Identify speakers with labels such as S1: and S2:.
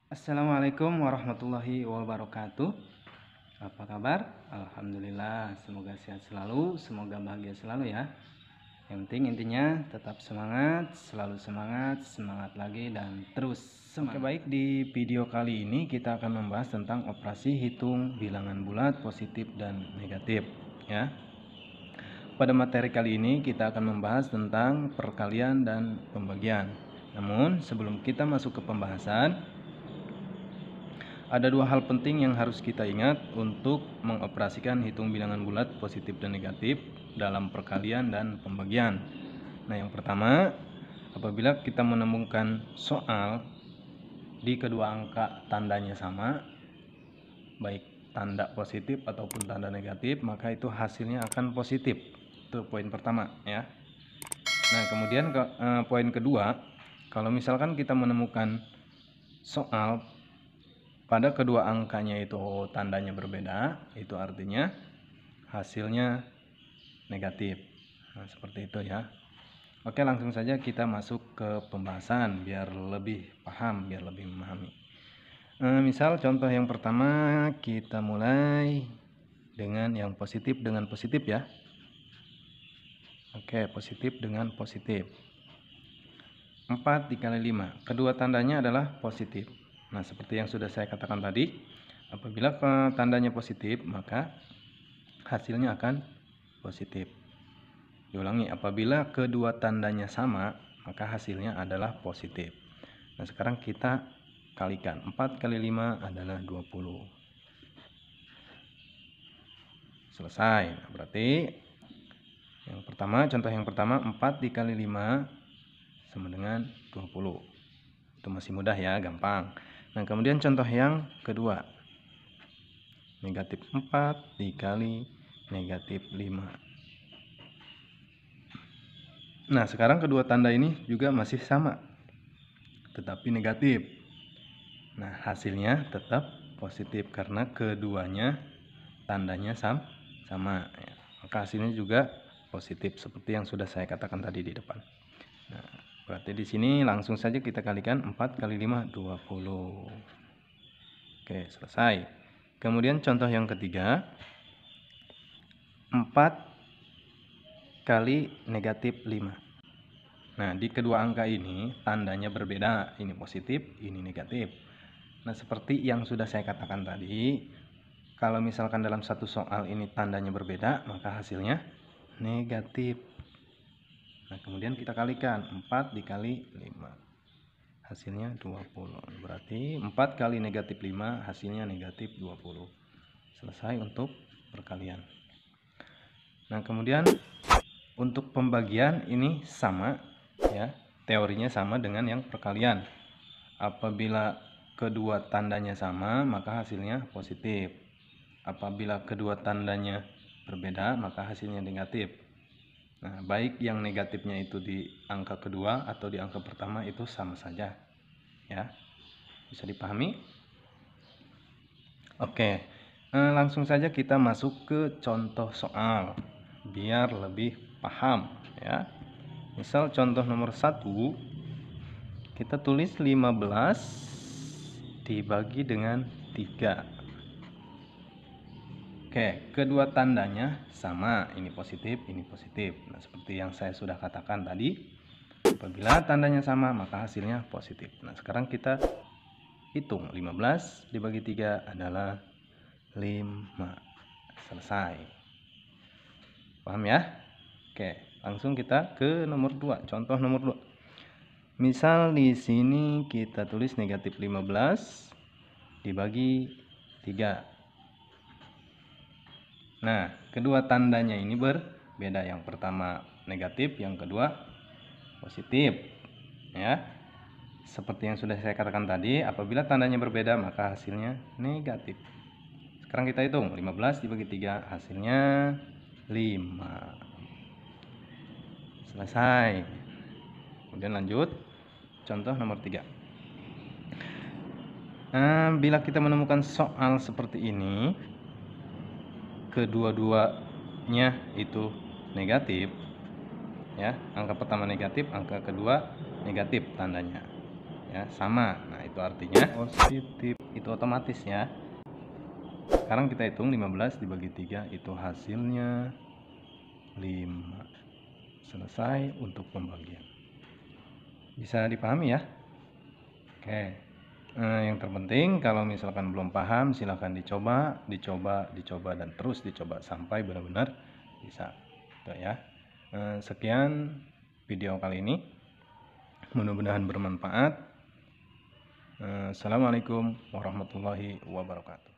S1: Assalamualaikum warahmatullahi wabarakatuh. Apa kabar? Alhamdulillah, semoga sehat selalu, semoga bahagia selalu ya. Yang penting intinya tetap semangat, selalu semangat, semangat lagi dan terus semangat. Oke, baik, di video kali ini kita akan membahas tentang operasi hitung bilangan bulat positif dan negatif ya. Pada materi kali ini kita akan membahas tentang perkalian dan pembagian. Namun sebelum kita masuk ke pembahasan, ada dua hal penting yang harus kita ingat untuk mengoperasikan hitung bilangan bulat positif dan negatif dalam perkalian dan pembagian. Nah, yang pertama, apabila kita menemukan soal di kedua angka tandanya sama, baik tanda positif ataupun tanda negatif, maka itu hasilnya akan positif. Itu poin pertama ya. Nah, kemudian poin kedua, kalau misalkan kita menemukan soal pada kedua angkanya itu tandanya berbeda, itu artinya hasilnya negatif. Nah, seperti itu ya. Oke, langsung saja kita masuk ke pembahasan biar lebih paham, biar lebih memahami. Misal contoh yang pertama, kita mulai dengan yang positif dengan positif ya. Oke, positif dengan positif. 4 dikali 5. Kedua tandanya adalah positif. Nah, seperti yang sudah saya katakan tadi, apabila tandanya positif, maka hasilnya akan positif. Diulangi, apabila kedua tandanya sama, maka hasilnya adalah positif. Nah, sekarang kita kalikan. 4 kali 5 adalah 20. Selesai. Nah, berarti yang pertama, contoh yang pertama, 4 dikali 5 sama dengan 20. Itu masih mudah ya, gampang. Nah, kemudian contoh yang kedua, negatif 4 dikali negatif 5. Nah, sekarang kedua tanda ini juga masih sama, tetapi negatif. Nah, hasilnya tetap positif karena keduanya tandanya sama. Maka hasilnya juga positif seperti yang sudah saya katakan tadi di depan. Nah, berarti di sini langsung saja kita kalikan 4 kali 5 20. Oke, selesai. Kemudian contoh yang ketiga, 4 kali negatif 5. Nah, di kedua angka ini tandanya berbeda, ini positif, ini negatif. Nah, seperti yang sudah saya katakan tadi, kalau misalkan dalam satu soal ini tandanya berbeda, maka hasilnya negatif. Nah, kemudian kita kalikan 4 dikali 5. Hasilnya 20. Berarti 4 kali negatif 5 hasilnya negatif 20. Selesai untuk perkalian. Nah, kemudian untuk pembagian ini sama ya, teorinya sama dengan yang perkalian. Apabila kedua tandanya sama, maka hasilnya positif. Apabila kedua tandanya berbeda, maka hasilnya negatif. Nah, baik yang negatifnya itu di angka kedua atau di angka pertama itu sama saja ya. Bisa dipahami? Oke, langsung saja kita masuk ke contoh soal biar lebih paham ya. Misal contoh nomor 1, kita tulis 15 dibagi dengan 3. Oke, kedua tandanya sama, ini positif, ini positif. Nah, seperti yang saya sudah katakan tadi, apabila tandanya sama maka hasilnya positif. Nah, sekarang kita hitung, 15 dibagi 3 adalah 5. Selesai. Paham ya? Oke, langsung kita ke nomor 2, contoh nomor 2. Misal di sini kita tulis negatif 15 dibagi 3. Nah, kedua tandanya ini berbeda. Yang pertama negatif, yang kedua positif. Ya. Seperti yang sudah saya katakan tadi, apabila tandanya berbeda maka hasilnya negatif. Sekarang kita hitung, 15 dibagi 3 hasilnya 5. Selesai. Kemudian lanjut contoh nomor 3. Nah, bila kita menemukan soal seperti ini, kedua-duanya itu negatif ya, angka pertama negatif, angka kedua negatif tandanya ya, sama. Nah, itu itu artinya positif, itu otomatis ya. Sekarang kita hitung 15 dibagi 3 itu hasilnya 5. Selesai untuk pembagian. Bisa dipahami ya? Oke. Yang terpenting kalau misalkan belum paham silahkan dicoba dan terus dicoba sampai benar-benar bisa. Gitu ya. Sekian video kali ini. Mudah-mudahan bermanfaat. Assalamualaikum warahmatullahi wabarakatuh.